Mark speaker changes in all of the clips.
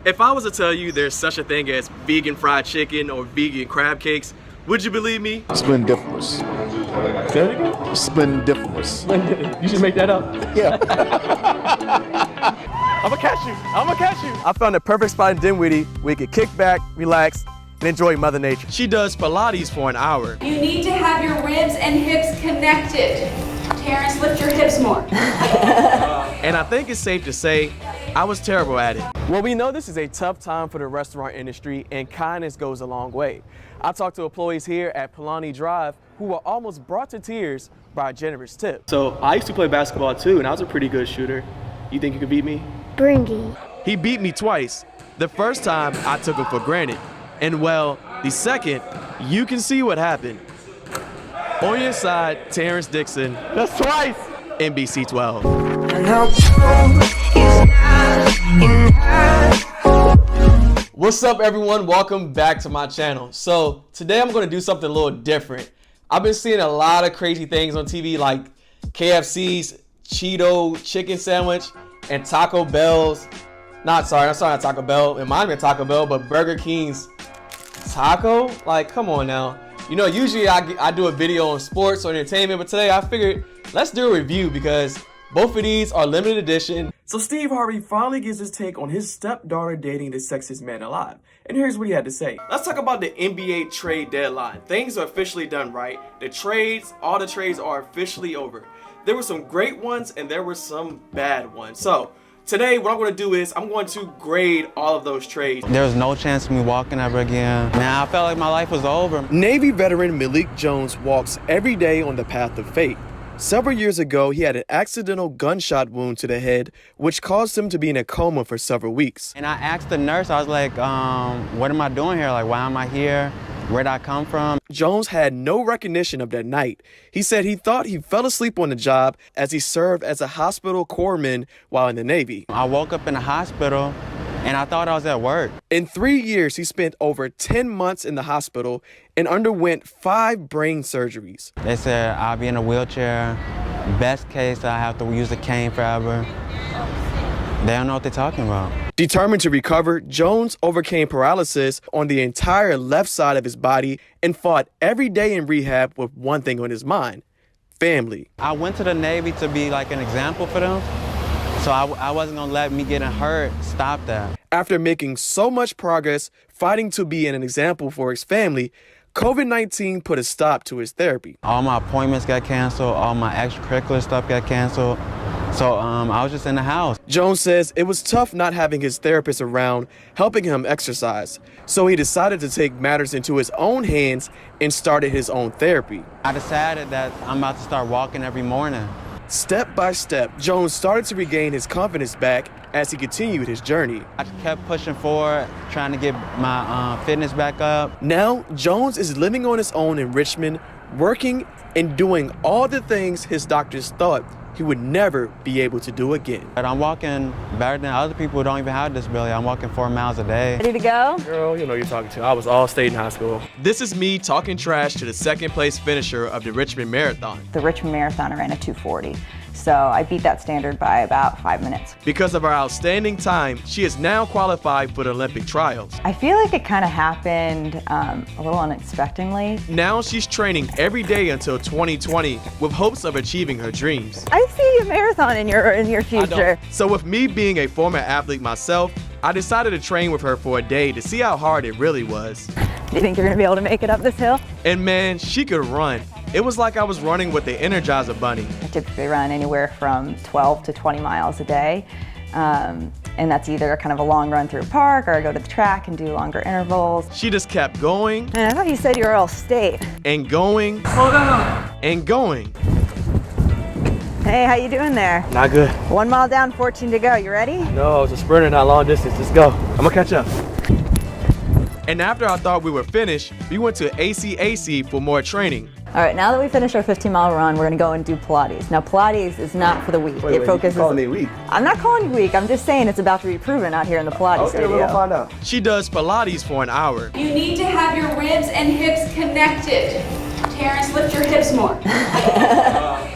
Speaker 1: If I was to tell you there's such a thing as vegan fried chicken or vegan crab cakes, would you believe me?
Speaker 2: Splendiferous.
Speaker 1: Say it again?
Speaker 2: Splendiferous.
Speaker 1: You should make that up.
Speaker 2: Yeah.
Speaker 1: I'm gonna catch you. I'm gonna catch you. I found the perfect spot in Dinwiddie where you could kick back, relax, and enjoy Mother Nature. She does Pilates for an hour.
Speaker 3: You need to have your ribs and hips connected. Terrance, lift your hips more.
Speaker 1: And I think it's safe to say I was terrible at it. Well, we know this is a tough time for the restaurant industry, and kindness goes a long way. I talked to employees here at Polani Drive who were almost brought to tears by a generous tip. So I used to play basketball too, and I was a pretty good shooter. You think you could beat me?
Speaker 4: Bringy.
Speaker 1: He beat me twice. The first time I took him for granted. And well, the second, you can see what happened. On your side, Terrance Dixon. That's twice. NBC 12. What's up, everyone? Welcome back to my channel. So today I'm going to do something a little different. I've been seeing a lot of crazy things on TV, like KFC's Cheeto chicken sandwich and Taco Bell's, not Taco Bell, it might have been Taco Bell, but Burger King's taco. Like, come on now. You know, usually I do a video on sports or entertainment, but today I figured let's do a review because both of these are limited edition. So Steve Harvey finally gives his take on his stepdaughter dating the sexiest man alive. And here's what he had to say. Let's talk about the NBA trade deadline. Things are officially done, right? All the trades are officially over. There were some great ones and there were some bad ones. So today what I'm going to do is I'm going to grade all of those trades.
Speaker 5: There was no chance of me walking ever again. Man, I felt like my life was over.
Speaker 1: Navy veteran Malik Jones walks every day on the path of fate. Several years ago, he had an accidental gunshot wound to the head, which caused him to be in a coma for several weeks.
Speaker 5: And I asked the nurse, I was like, what am I doing here? Like, why am I here? Where'd I come from?
Speaker 1: Jones had no recognition of that night. He said he thought he fell asleep on the job as he served as a hospital corpsman while in the Navy.
Speaker 5: I woke up in the hospital and I thought I was at work.
Speaker 1: In 3 years, he spent over 10 months in the hospital and underwent 5 brain surgeries.
Speaker 5: They said I'll be in a wheelchair. Best case, I have to use a cane forever. They don't know what they're talking about.
Speaker 1: Determined to recover, Jones overcame paralysis on the entire left side of his body and fought every day in rehab with one thing on his mind: family.
Speaker 5: I went to the Navy to be like an example for them. So I wasn't gonna let me getting hurt stop that.
Speaker 1: After making so much progress fighting to be an example for his family, COVID-19 put a stop to his therapy.
Speaker 5: All my appointments got canceled, all my extracurricular stuff got canceled. So I was just in the house.
Speaker 1: Jones says it was tough not having his therapist around helping him exercise. So he decided to take matters into his own hands and started his own therapy.
Speaker 5: I decided that I'm about to start walking every morning.
Speaker 1: Step by step, Jones started to regain his confidence back as he continued his journey.
Speaker 5: I kept pushing forward, trying to get my fitness back up.
Speaker 1: Now, Jones is living on his own in Richmond, working and doing all the things his doctors thought he would never be able to do again.
Speaker 5: But I'm walking better than other people who don't even have a disability. I'm walking 4 miles a day.
Speaker 4: Ready to go?
Speaker 1: Girl, you know you're talking to. I was all state in high school. This is me talking trash to the second place finisher of the Richmond Marathon.
Speaker 6: The Richmond Marathon, I ran a 2:40. So I beat that standard by about 5 minutes.
Speaker 1: Because of her outstanding time, she is now qualified for the Olympic trials.
Speaker 6: I feel like it kind of happened a little unexpectedly.
Speaker 1: Now she's training every day until 2020 with hopes of achieving her dreams.
Speaker 6: I see a marathon in your future.
Speaker 1: So with me being a former athlete myself, I decided to train with her for a day to see how hard it really was.
Speaker 6: Do you think you're gonna be able to make it up this hill?
Speaker 1: And man, she could run. It was like I was running with the Energizer Bunny.
Speaker 6: I typically run anywhere from 12 to 20 miles a day. And that's either kind of a long run through a park or I go to the track and do longer intervals.
Speaker 1: She just kept going.
Speaker 6: And I thought you said you were all state.
Speaker 1: And going. Hold on. And going.
Speaker 6: Hey, how you doing there?
Speaker 1: Not good.
Speaker 6: 1 mile down, 14 to go. You ready?
Speaker 1: No, it's a sprinter, not long distance. Let's go. I'm gonna catch up. And after I thought we were finished, we went to ACAC for more training.
Speaker 6: All right, now that we finished our 15-mile run, we're gonna go and do Pilates. Now, Pilates is not for the weak.
Speaker 1: Wait,
Speaker 6: focuses.
Speaker 1: You're calling me weak?
Speaker 6: I'm not calling you weak. I'm just saying it's about to be proven out here in the Pilates studio.
Speaker 1: We'll find out. She does Pilates for an hour.
Speaker 3: You need to have your ribs and hips connected. Terrance, lift your hips more.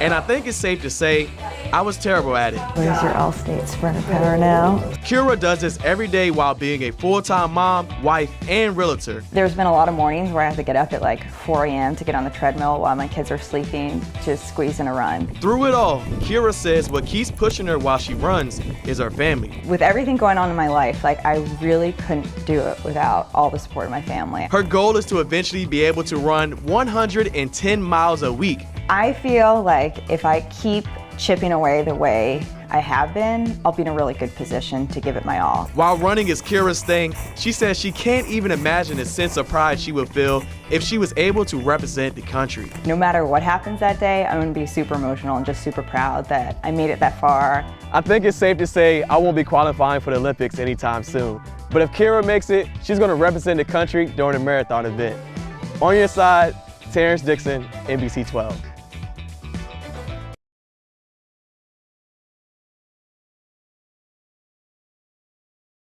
Speaker 1: And I think it's safe to say I was terrible at it.
Speaker 6: Where's your all-state sprinter power now?
Speaker 1: Kira does this every day while being a full-time mom, wife, and realtor.
Speaker 6: There's been a lot of mornings where I have to get up at like 4 a.m. to get on the treadmill while my kids are sleeping, just squeeze in a run.
Speaker 1: Through it all, Kira says what keeps pushing her while she runs is her family.
Speaker 6: With everything going on in my life, like I really couldn't do it without all the support of my family.
Speaker 1: Her goal is to eventually be able to run 110 miles a week.
Speaker 6: I feel like if I keep chipping away the way I have been, I'll be in a really good position to give it my all.
Speaker 1: While running is Kira's thing, she says she can't even imagine the sense of pride she would feel if she was able to represent the country.
Speaker 6: No matter what happens that day, I'm gonna be super emotional and just super proud that I made it that far.
Speaker 1: I think it's safe to say I won't be qualifying for the Olympics anytime soon. But if Kira makes it, she's gonna represent the country during a marathon event. On your side, Terrance Dixon, NBC 12.